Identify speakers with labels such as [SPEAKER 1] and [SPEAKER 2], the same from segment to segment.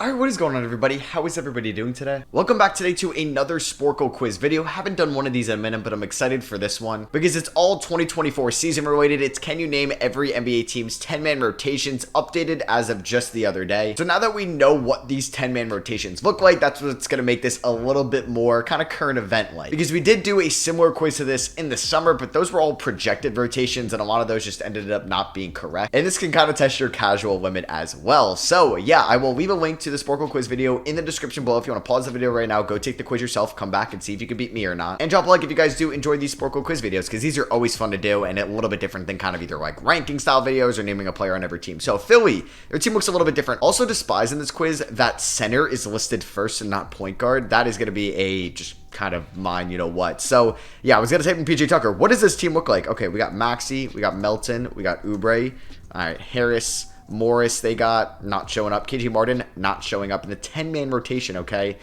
[SPEAKER 1] Alright, what is going on, everybody? How is everybody doing today? Welcome back today to another Sporkle quiz video. Haven't done one of these in a minute, but I'm excited for this one because it's all 2024 season related. It's can you name every NBA team's 10-man rotations updated as of just the other day. So now that we know what these 10-man rotations look like, that's what's going to make this a little bit more kind of current event like. Because we did do a similar quiz to this in the summer, but those were all projected rotations and a lot of those just ended up not being correct. And this can kind of test your casual limit as well. So yeah, I will leave a link to the Sporkle quiz video in the description below. If you want to pause the video right now, go take the quiz yourself, come back and see if you can beat me or not. And drop a like if you guys do enjoy these Sporkle quiz videos, because these are always fun to do and a little bit different than kind of either like ranking style videos or naming a player on every team. So Philly, their team looks a little bit different. Also despise in this quiz that center is listed first and not point guard. That is going to be a just kind of mine, you know what. So yeah, I was going to type in PJ Tucker. What does this team look like? Okay, we got Maxey, we got Melton, we got Oubre, all right, Harris, Morris, they got not showing up. KG Martin not showing up in the 10-man rotation, okay?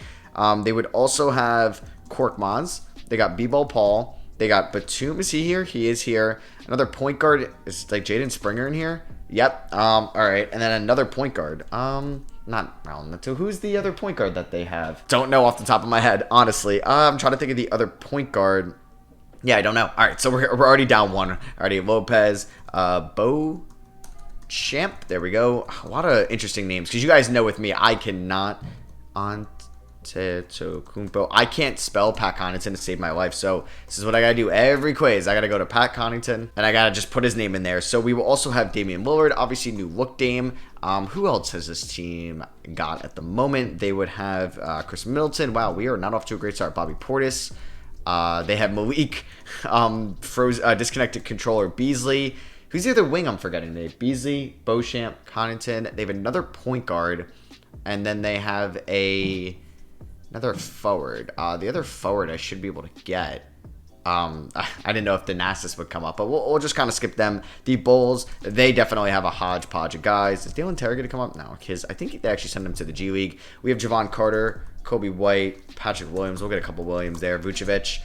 [SPEAKER 1] They would also have Korkmaz. They got B-Ball Paul. They got Batum. Is he here? He is here. Another point guard. Is like Jaden Springer in here? Yep. All right. And then another point guard. Not Brown. So who's the other point guard that they have? Don't know off the top of my head, honestly. I'm trying to think of the other point guard. Yeah, I don't know. All right. So we're already down one. Already Lopez. Bo Champ, there we go. A lot of interesting names because you guys know with me, I cannot Antetokounmpo. I can't spell Pat Connaughton to save my life. So this is what I gotta do every quiz. I gotta go to Pat Connaughton and I gotta just put his name in there. So we will also have Damian Lillard, obviously new look Dame. Who else has this team got at the moment? They would have Chris Middleton. Wow, we are not off to a great start. Bobby Portis. They have Malik, disconnected controller Beasley. Who's the other wing I'm forgetting? They have Beasley, Beauchamp, Connaughton. They have another point guard. And then they have another forward. The other forward I should be able to get. I didn't know if the Nassus would come up, but we'll just kind of skip them. The Bulls, they definitely have a hodgepodge of guys. Is Dalen Terry going to come up? No, because I think they actually sent him to the G League. We have Javon Carter, Kobe White, Patrick Williams. We'll get a couple Williams there. Vucevic.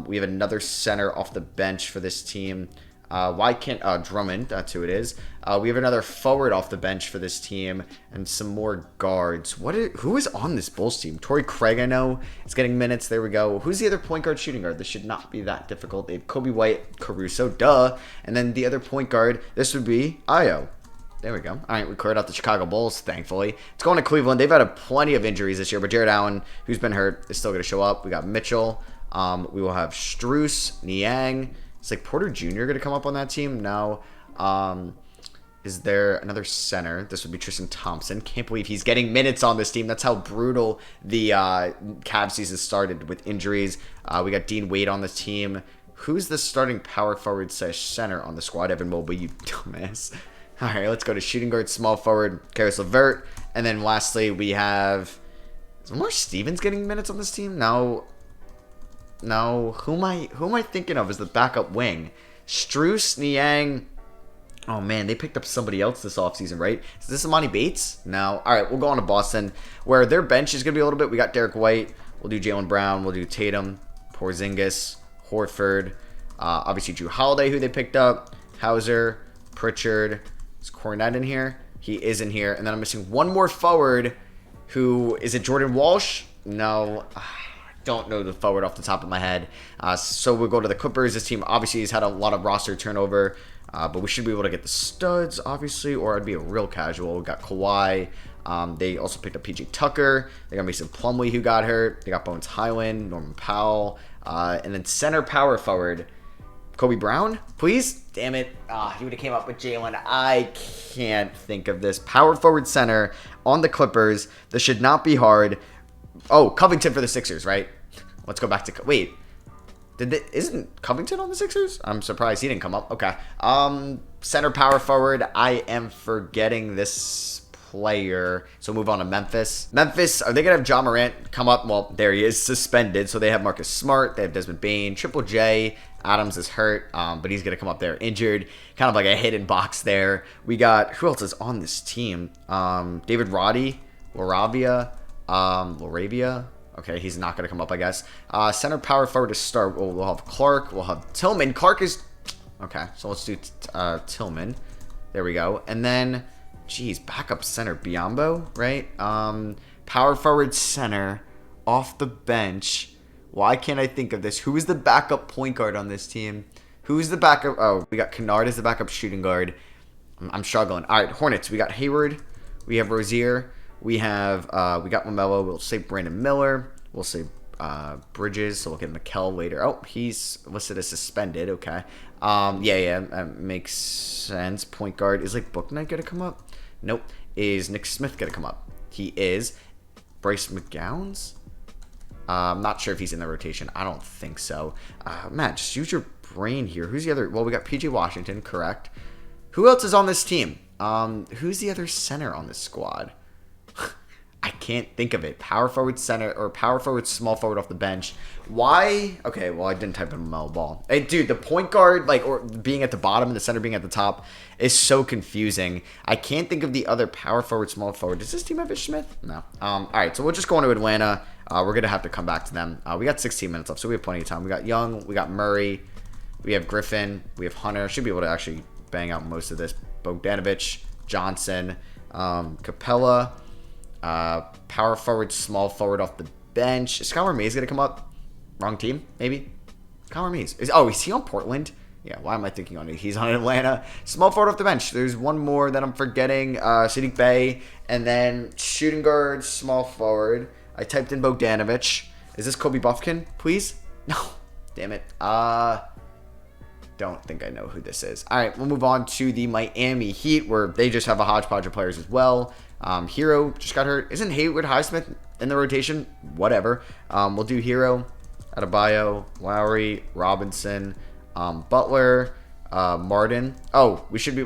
[SPEAKER 1] We have another center off the bench for this team. Why can't Drummond? That's who it is. We have another forward off the bench for this team and some more guards. Who is on this Bulls team? Torrey Craig, I know, is getting minutes. There we go. Who's the other point guard, shooting guard? This should not be that difficult. They have Kobe White, Caruso, duh. And then the other point guard, this would be Ayo. There we go. All right, we cleared out the Chicago Bulls, thankfully. It's going to Cleveland. They've had plenty of injuries this year, but Jared Allen, who's been hurt, is still going to show up. We got Mitchell. We will have Strus, Niang. It's like Porter Jr. going to come up on that team? No. Is there another center? This would be Tristan Thompson. Can't believe he's getting minutes on this team. That's how brutal the Cavs season started with injuries. We got Dean Wade on the team. Who's the starting power forward / center on the squad? Evan Mobley, you dumbass. All right, let's go to shooting guard, small forward, Karis LeVert. And then lastly, we have... Is Lamar Stevens getting minutes on this team? No. No, who am I thinking of as the backup wing? Strus, Niang. Oh man, they picked up somebody else this offseason, right? Is this Amani Bates? No. All right, we'll go on to Boston, where their bench is going to be a little bit. We got Derek White. We'll do Jaylen Brown. We'll do Tatum, Porzingis, Horford. Obviously, Drew Holiday, who they picked up. Hauser, Pritchard. Is Cornette in here? He is in here. And then I'm missing one more forward. Who is it? Jordan Walsh? No. Don't know the forward off the top of my head. So we'll go to the Clippers. This team obviously has had a lot of roster turnover, but we should be able to get the studs, obviously, or I'd be a real casual. We got Kawhi. They also picked up PJ Tucker. They got Mason Plumlee, who got hurt. They got Bones Highland, Norman Powell, and then center power forward, Kobe Brown, please. Damn it. He would have came up with Jalen. I can't think of this. Power forward center on the Clippers. This should not be hard. Oh, Covington for the Sixers, right? Let's go back to... Wait. Isn't Covington on the Sixers? I'm surprised he didn't come up. Okay. Center power forward. I am forgetting this player. So move on to Memphis. Memphis, are they going to have John Morant come up? Well, there he is, suspended. So they have Marcus Smart. They have Desmond Bane. Triple J. Adams is hurt, but he's going to come up there injured. Kind of like a hidden box there. We got... Who else is on this team? David Roddy. Laravia. Okay, he's not going to come up, I guess. Center power forward to start. We'll have Clark. We'll have Tillman. Clark is... Okay, so let's do Tillman. There we go. And then Jeez, backup center Biombo, right? Power forward center off the bench. Why can't I think of this? Who is the backup point guard on this team? Who's the backup? Oh, we got Kennard as the backup shooting guard. I'm struggling. All right, Hornets. We got Hayward. We have Rozier. We got LaMelo. We'll say Brandon Miller. We'll say Bridges. So we'll get Mikal later. Oh, he's listed as suspended. Okay. Yeah, that makes sense. Point guard is like Book Knight gonna come up? Nope. Is Nick Smith gonna come up? He is. Bryce McGowan's? I'm not sure if he's in the rotation. I don't think so. Matt, just use your brain here. Who's the other? Well, we got PJ Washington, correct. Who else is on this team? Who's the other center on this squad? I can't think of it. Power forward center or power forward small forward off the bench. Why? Okay, well, I didn't type in Melo Ball. Hey, dude, the point guard, like, or being at the bottom and the center being at the top is so confusing. I can't think of the other power forward, small forward. Does this team have Ish Smith? No. All right, so we'll just go on to Atlanta. We're going to have to come back to them. We got 16 minutes left, so we have plenty of time. We got Young. We got Murray. We have Griffin. We have Hunter. Should be able to actually bang out most of this. Bogdanovich, Johnson, Capella. Power forward, small forward off the bench. Is Skylar Mays going to come up? Wrong team, maybe? Skylar Mays. Is he on Portland? Yeah, why am I thinking on it? He's on Atlanta. Small forward off the bench. There's one more that I'm forgetting. Sadiq Bey. And then shooting guard, small forward. I typed in Bogdanovich. Is this Kobe Buffkin, please? No. Damn it. Don't think I know who this is. All right, we'll move on to the Miami Heat, where they just have a hodgepodge of players as well. Hero just got hurt. Isn't Haywood Highsmith in the rotation? Whatever. We'll do Hero, Adebayo, Lowry, Robinson, Butler, Martin. Oh, we should be...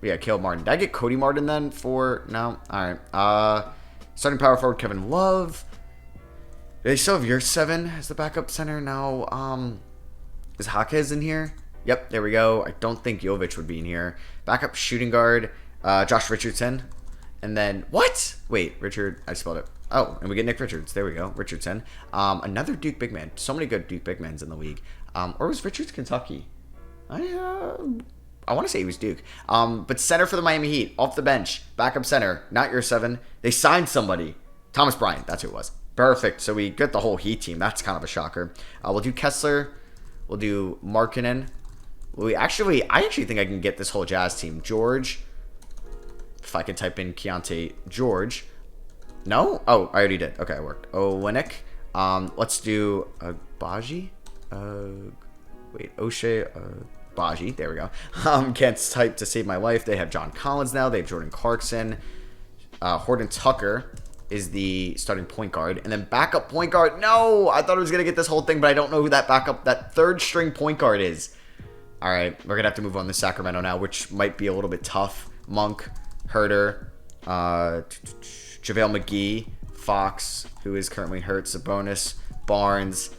[SPEAKER 1] Yeah, Caleb Martin. Did I get Cody Martin then for... No? All right. Starting power forward, Kevin Love. Do they still have your 7 as the backup center? No. Is Jaquez in here? Yep, there we go. I don't think Jovic would be in here. Backup shooting guard, Josh Richardson. And then, what? Wait, I spelled it. Oh, and we get Nick Richards. There we go, Richardson. Another Duke big man. So many good Duke big men in the league. Or was Richards Kentucky? I want to say he was Duke. But center for the Miami Heat, off the bench. Backup center, not your 7. They signed somebody. Thomas Bryant, that's who it was. Perfect. So we get the whole Heat team. That's kind of a shocker. We'll do Kessler. We'll do Markkanen. I actually think I can get this whole Jazz team. George. If I can type in Keontae George. No? Oh, I already did. Okay, it worked. Olenek. Let's do Baji. O'Shea. Baji. There we go. Can't type to save my life. They have John Collins now. They have Jordan Clarkson. Horton Tucker is the starting point guard. And then backup point guard. No! I thought I was going to get this whole thing, but I don't know who that third string point guard is. All right, we're going to have to move on to Sacramento now, which might be a little bit tough. Monk, Herter, JaVale McGee, Fox, who is currently hurt, Sabonis, Barnes,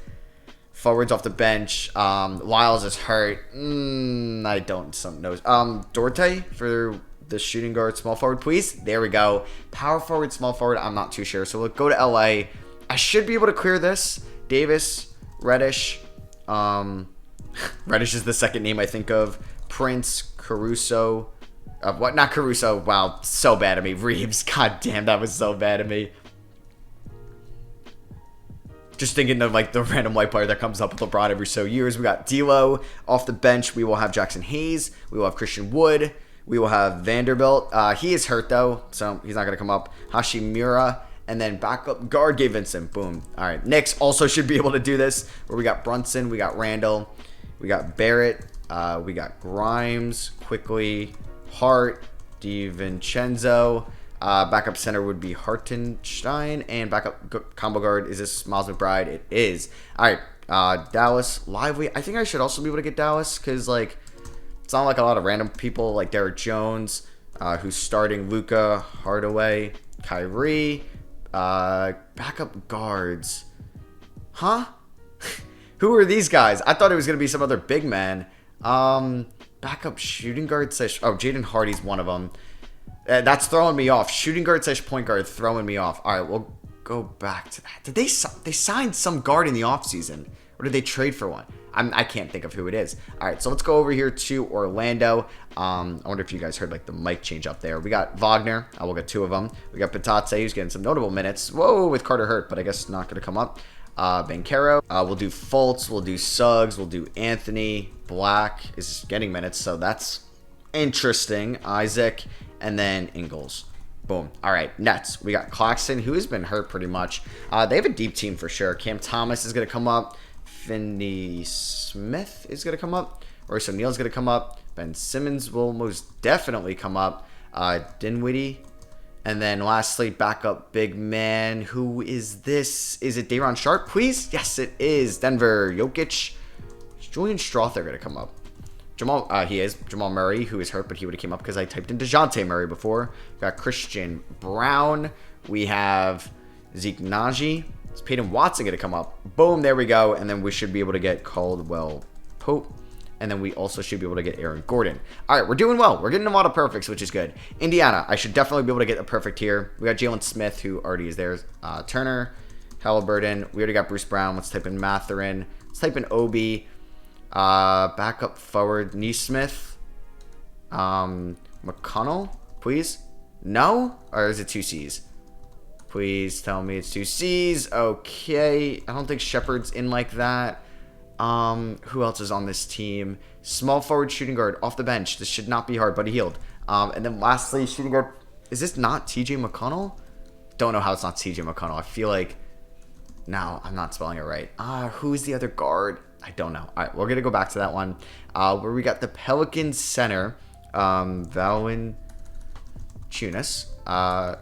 [SPEAKER 1] forwards off the bench. Lyles is hurt. I don't know. Dorte for the shooting guard, small forward, please. There we go. Power forward, small forward, I'm not too sure. So we'll go to LA. I should be able to clear this. Davis, Reddish. Reddish is the second name I think of. Prince, Caruso. What? Not Caruso. Wow, so bad of me. Reeves. God damn, that was so bad of me. Just thinking of like the random white player that comes up with LeBron every so years. We got D'Lo off the bench. We will have Jackson Hayes. We will have Christian Wood. We will have Vanderbilt. He is hurt though, so he's not going to come up. Hashimura. And then backup guard Gabe Vincent. Boom. All right. Knicks also should be able to do this. Where we got Brunson. We got Randall. We got Barrett. We got Grimes. Quickly. Hart. DiVincenzo. Backup center would be Hartenstein. And backup combo guard, is this Miles McBride? It is. All right. Dallas. Lively. I think I should also be able to get Dallas because, like, it's not like a lot of random people like Derek Jones, who's starting. Luka, Hardaway, Kyrie. Backup guards. Huh? Who are these guys? I thought it was going to be some other big man. Backup shooting guard slash... Oh, Jaden Hardy's one of them. That's throwing me off. Shooting guard slash point guard throwing me off. All right, we'll go back to that. Did they sign some guard in the offseason? Or did they trade for one? I can't think of who it is. All right, so let's go over here to Orlando. I wonder if you guys heard like the mic change up there. We got Wagner. We'll get 2 of them. We got Patate, who's getting some notable minutes. Whoa, with Carter hurt, but I guess not going to come up. Bankero. We'll do Fultz. We'll do Suggs. We'll do Anthony. Black is getting minutes, so that's interesting. Isaac, and then Ingles. Boom. All right, Nets. We got Claxton, who has been hurt pretty much. They have a deep team for sure. Cam Thomas is going to come up. Finney Smith is going to come up. Royce O'Neal is going to come up. Ben Simmons will most definitely come up. Dinwiddie. And then lastly, backup big man. Who is this? Is it Day'Ron Sharpe, please? Yes, it is. Denver. Jokic. Is Julian Strother going to come up? He is. Jamal Murray, who is hurt, but he would have came up because I typed in DeJounte Murray before. We got Christian Brown. We have Zeke Naji. Is Peyton Watson going to come up? Boom, there we go. And then we should be able to get Caldwell Pope. And then we also should be able to get Aaron Gordon. All right, we're doing well. We're getting a lot of perfects, which is good. Indiana, I should definitely be able to get a perfect here. We got Jalen Smith, who already is there. Turner, Halliburton. We already got Bruce Brown. Let's type in Mathurin. Let's type in Obi. Backup forward, Neesmith. McConnell, please. No? Or is it 2 C's? Please tell me it's 2 C's. Okay. I don't think Shepard's in like that. Who else is on this team? Small forward, shooting guard, off the bench. This should not be hard, but he healed. And then lastly, shooting guard. Is this not TJ McConnell? Don't know how it's not TJ McConnell. I feel like... No, I'm not spelling it right. Who's the other guard? I don't know. All right, we're going to go back to that one. Where we got the Pelicans center. Valanciunas. How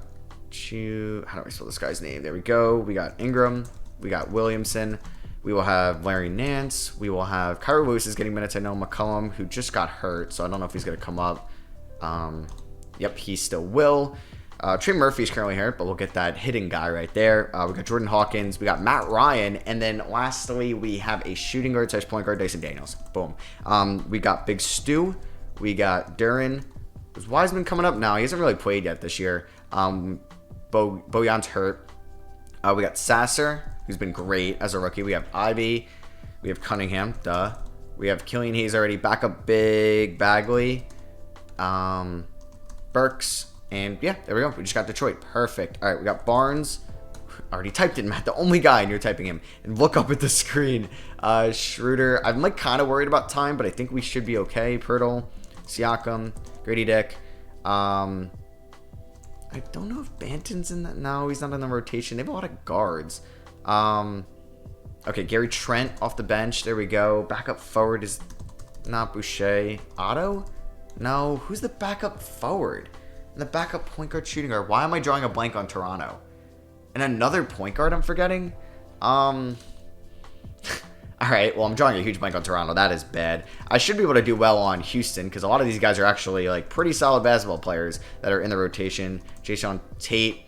[SPEAKER 1] do I spell this guy's name? There we go. We got Ingram. We got Williamson. We will have Larry Nance. We will have Kyra Lewis is getting minutes. I know McCollum, who just got hurt, so I don't know if he's going to come up. Yep, he still will. Trey Murphy's currently hurt, but we'll get that hitting guy right there. We got Jordan Hawkins. We got Matt Ryan. And then lastly, we have a shooting guard / point guard, Dyson Daniels. Boom. We got Big Stu. We got Duran. Is Wiseman coming up? No, he hasn't really played yet this year. Bojan's hurt. We got Sasser, who's been great as a rookie. We have Ivy. We have Cunningham. Duh. We have Killian Hayes already. Backup Big Bagley. Burks. And yeah, there we go. We just got Detroit. Perfect. All right, we got Barnes. Already typed in, Matt. The only guy, and you're typing him. And look up at the screen. Schroeder. I'm like kind of worried about time, but I think we should be okay. Pirtle. Siakam. Grady Dick. I don't know if Banton's in that. No, he's not in the rotation. They have a lot of guards. Okay, Gary Trent off the bench. There we go. Backup forward is not Boucher. Otto? No. Who's the backup forward? And the backup point guard, shooting guard. Why am I drawing a blank on Toronto? And another point guard I'm forgetting? All right, well, I'm drawing a huge blank on Toronto. That is bad. I should be able to do well on Houston because a lot of these guys are actually like pretty solid basketball players that are in the rotation. Jason Tate.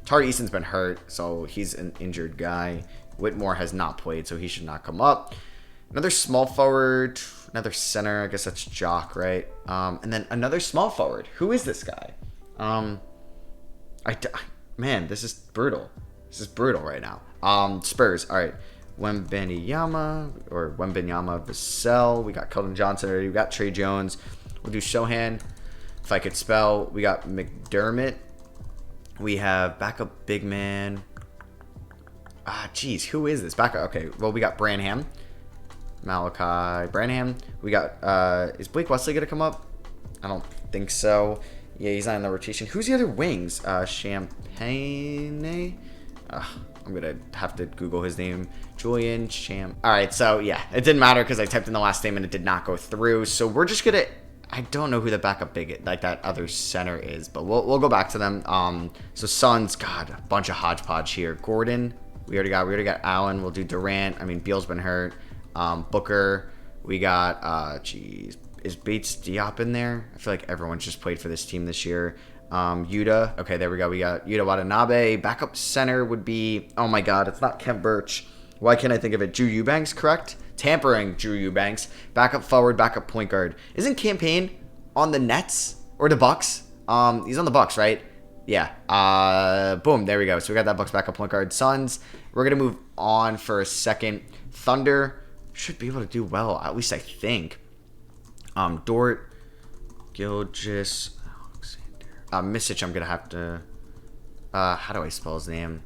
[SPEAKER 1] Tari Easton's been hurt, so he's an injured guy. Whitmore has not played, so he should not come up. Another small forward, another center. I guess that's Jock, right? And then another small forward. Who is this guy? Man, this is brutal. This is brutal right now. Spurs. All right. Wembanyama Vassell. We got Keldon Johnson already. We got Trey Jones. We'll do Shohan. If I could spell. We got McDermott. We have backup big man. Geez. Who is this? Backup. Okay. Well, we got Branham. Malachi Branham. We got, is Blake Wesley going to come up? I don't think so. Yeah, he's not in the rotation. Who's the other wings? Champagne? I'm going to have to Google his name. Julian Champ. All right, so yeah, it didn't matter because I typed in the last name and it did not go through. So we're just going to, I don't know who the backup big, like that other center is, but we'll go back to them. So Suns, God, a bunch of hodgepodge here. Gordon, we already got Allen. We'll do Durant. I mean, Beal's been hurt. Booker, we got, is Bates Diop in there? I feel like everyone's just played for this team this year. Yuta. Okay, there we go. We got Yuta Watanabe. Backup center would be, oh my God, it's not Kent Birch. Why can't I think of it? Drew Eubanks, correct? Tampering Drew Eubanks. Backup forward, backup point guard. Isn't Campaign on the Nets or the Bucks? He's on the Bucks, right? Yeah. Boom, there we go. So we got that Bucks backup point guard. Suns. We're going to move on for a second. Thunder. should be able to do well. At least I think. Dort, Gilgis, Misic. I'm gonna have to. How do I spell his name?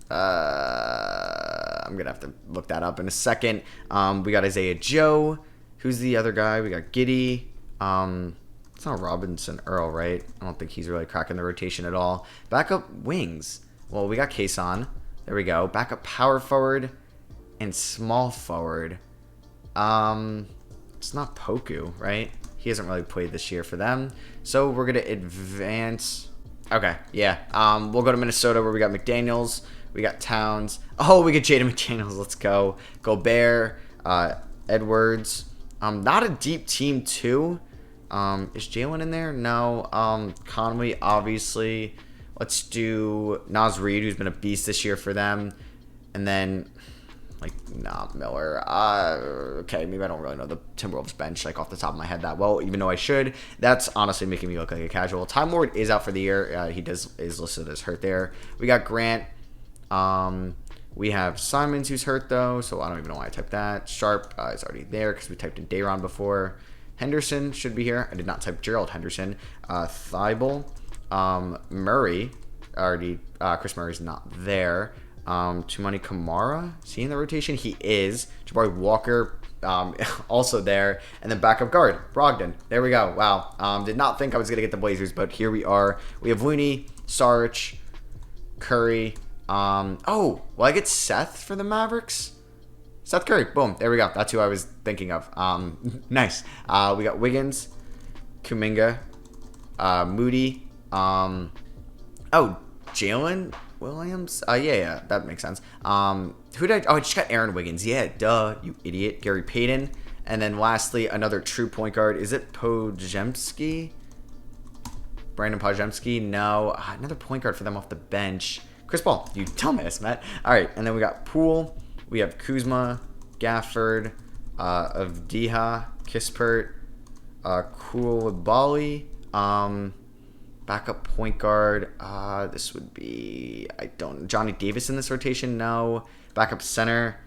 [SPEAKER 1] I'm gonna have to look that up in a second. We got Isaiah Joe. Who's the other guy? We got Giddy. It's not Robinson Earl, right? I don't think he's really cracking the rotation at all. Backup wings. Well, we got Kason. There we go. Backup power forward and small forward. It's not Poku, right? He hasn't really played this year for them. So we're gonna advance. Okay, yeah. We'll go to Minnesota where we got McDaniels. We got Towns. Oh, we get Jaden McDaniels. Let's go. Gobert. Edwards. Not a deep team, too. Is Jalen in there? No. Conley, obviously. Let's do Naz Reid, who's been a beast this year for them. And then, Miller. Okay, maybe I don't really know the Timberwolves bench, off the top of my head that well, even though I should. That's honestly making me look like a casual. Time Lord is out for the year. He is listed as hurt there. We got Grant. We have Simons, who's hurt, though, so I don't even know why I typed that. Sharp is already there because we typed in Dayron before. Henderson should be here. I did not type Gerald Henderson. Thibault. Murray. Already, Chris Murray's not there. Tumani Kamara. Is he in the rotation? He is. Jabari Walker. Also there. And then backup guard. Brogdon. There we go. Wow. Did not think I was going to get the Blazers, but here we are. We have Looney, Sarge, Curry. Oh, will I get Seth for the Mavericks? Seth Curry. Boom. There we go. That's who I was thinking of. Nice. We got Wiggins, Kuminga, Moody. Oh, Jalen Williams. Yeah, that makes sense. Who did I? Oh, I just got Aaron Wiggins. Yeah, duh, you idiot. Gary Payton. And then lastly, another true point guard. Is it Podziemski? Brandon Podziemski? No. Another point guard for them off the bench. Chris Paul, you dumbass, Matt. All right, and then we got Poole. We have Kuzma, Gafford, Avdiha, Kispert, Koulibaly, backup point guard. This would be, Johnny Davis in this rotation? No. Backup center.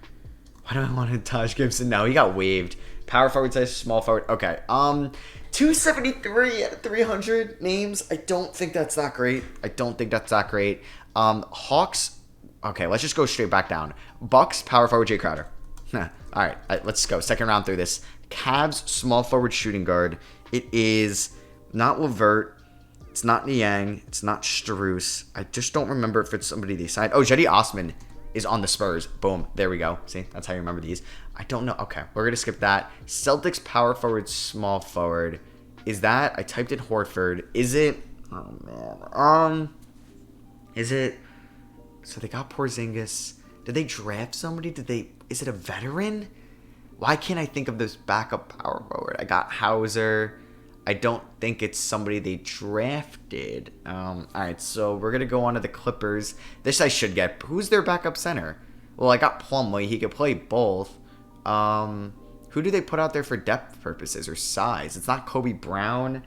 [SPEAKER 1] Why do I want Taj Gibson? No, he got waived. Power forward size, small forward. Okay. 273 out of 300 names. I don't think that's that great. Hawks. Okay, let's just go straight back down. Bucks, power forward, Jay Crowder. All right, let's go. Second round through this. Cavs, small forward, shooting guard. It is not Levert. It's not Niang. It's not Strus. I just don't remember if it's somebody they signed. Oh, Jetty Osman is on the Spurs. Boom. There we go. See, that's how you remember these. I don't know. Okay, we're going to skip that. Celtics, power forward, small forward. Is that? I typed in Horford. Is it? Oh, man. Is it? So they got Porzingis. Did they draft somebody? Is it a veteran? Why can't I think of this backup power forward? I got Hauser. I don't think it's somebody they drafted. All right, so we're going to go on to the Clippers. This I should get. Who's their backup center? Well, I got Plumlee. He could play both. Who do they put out there for depth purposes or size? It's not Kobe Brown.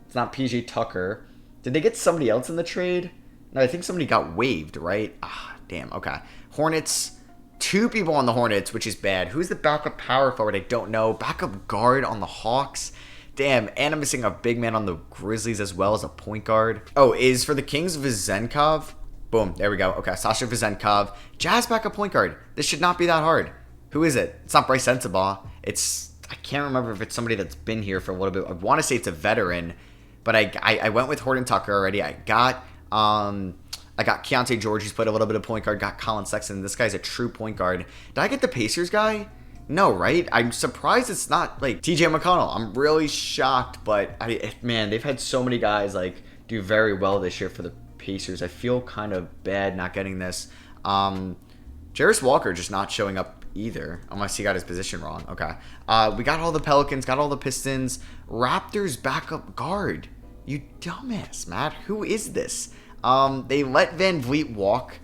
[SPEAKER 1] It's not PJ Tucker. Did they get somebody else in the trade? No, I think somebody got waived, right? Damn. Okay. Hornets. 2 people on the Hornets, which is bad. Who's the backup power forward? I don't know. Backup guard on the Hawks. Damn. And I'm missing a big man on the Grizzlies as well as a point guard. Oh, is for the Kings Vezenkov? Boom. There we go. Okay. Sasha Vezenkov. Jazz backup point guard. This should not be that hard. Who is it? It's not Bryce Sensabaugh. I can't remember if it's somebody that's been here for a little bit. I want to say it's a veteran, but I went with Horton Tucker already. I got Keontae George, who's played a little bit of point guard. Got Colin Sexton. This guy's a true point guard. Did I get the Pacers guy? No, right? I'm surprised it's not TJ McConnell. I'm really shocked, but man, they've had so many guys do very well this year for the Pacers. I feel kind of bad not getting this. Jarris Walker just not showing up either, unless he got his position wrong. Okay. We got all the Pelicans, got all the Pistons. Raptors backup guard. You dumbass, Matt. Who is this? They let Van Vliet walk.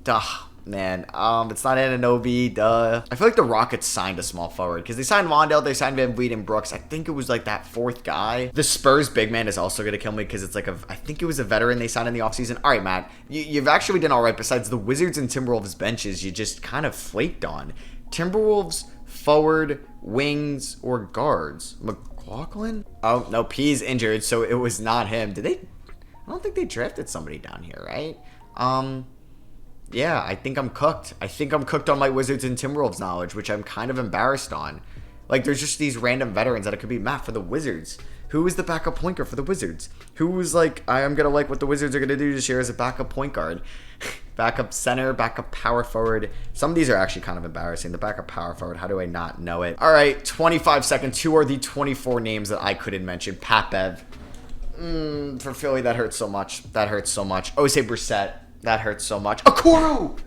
[SPEAKER 1] Duh, man. It's not Anunoby. Duh. I feel like the Rockets signed a small forward because they signed Wandale, they signed Van Vliet and Brooks. I think it was that 4th guy. The Spurs big man is also gonna kill me because it's I think it was a veteran they signed in the offseason. All right, Matt. You've actually done all right. Besides the Wizards and Timberwolves benches, you just kind of flaked on. Timberwolves forward, wings, or guards. McLaughlin? Oh, no, P's injured, so it was not him. Did they? I don't think they drafted somebody down here, right? Yeah, I think I'm cooked. I think I'm cooked on my Wizards and Timberwolves knowledge, which I'm kind of embarrassed on. Like, there's just these random veterans that it could be. Matt, for the Wizards, who is the backup point guard for the Wizards? Who was like, I am going to like what the Wizards are going to do this year as a backup point guard? Backup center, backup power forward. Some of these are actually kind of embarrassing. The backup power forward, how do I not know it? All right, 25 seconds. Who are the 24 names that I couldn't mention? Pat Bev. For Philly, that hurts so much. That hurts so much. Osei Brissett. That hurts so much. Okoro!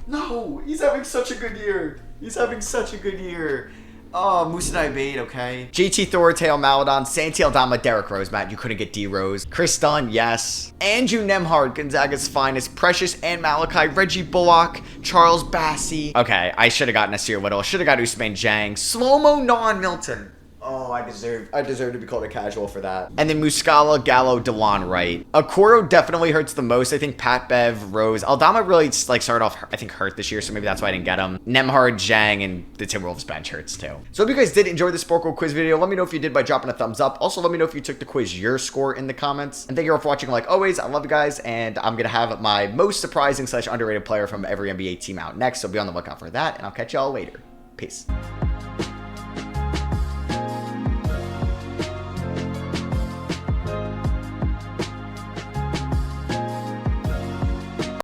[SPEAKER 1] No, he's having such a good year. He's having such a good year. Oh, Musa Bade, okay. JT Thor, Teo Maladon, Santi Aldama, Derrick Rose. Matt, you couldn't get D Rose. Chris Dunn, yes. Andrew Nembhard, Gonzaga's finest. Precious and Malachi, Reggie Bullock, Charles Bassey. Okay, I should have gotten Nasir Little. Should have got Ousmane Jang. Slow-mo Non Milton. Oh, I deserve to be called a casual for that. And then Muscala, Gallo, DeLon Wright. Okoro definitely hurts the most. I think Pat Bev, Rose. Aldama really like started off, I think, hurt this year, so maybe that's why I didn't get him. Nembhard, Jang, and the Timberwolves bench hurts too. So if you guys did enjoy this Sporkle quiz video, let me know if you did by dropping a thumbs up. Also, let me know if you took the quiz, your score in the comments. And thank you all for watching. Like always, I love you guys, and I'm gonna have my most surprising / underrated player from every NBA team out next, so be on the lookout for that, and I'll catch y'all later. Peace.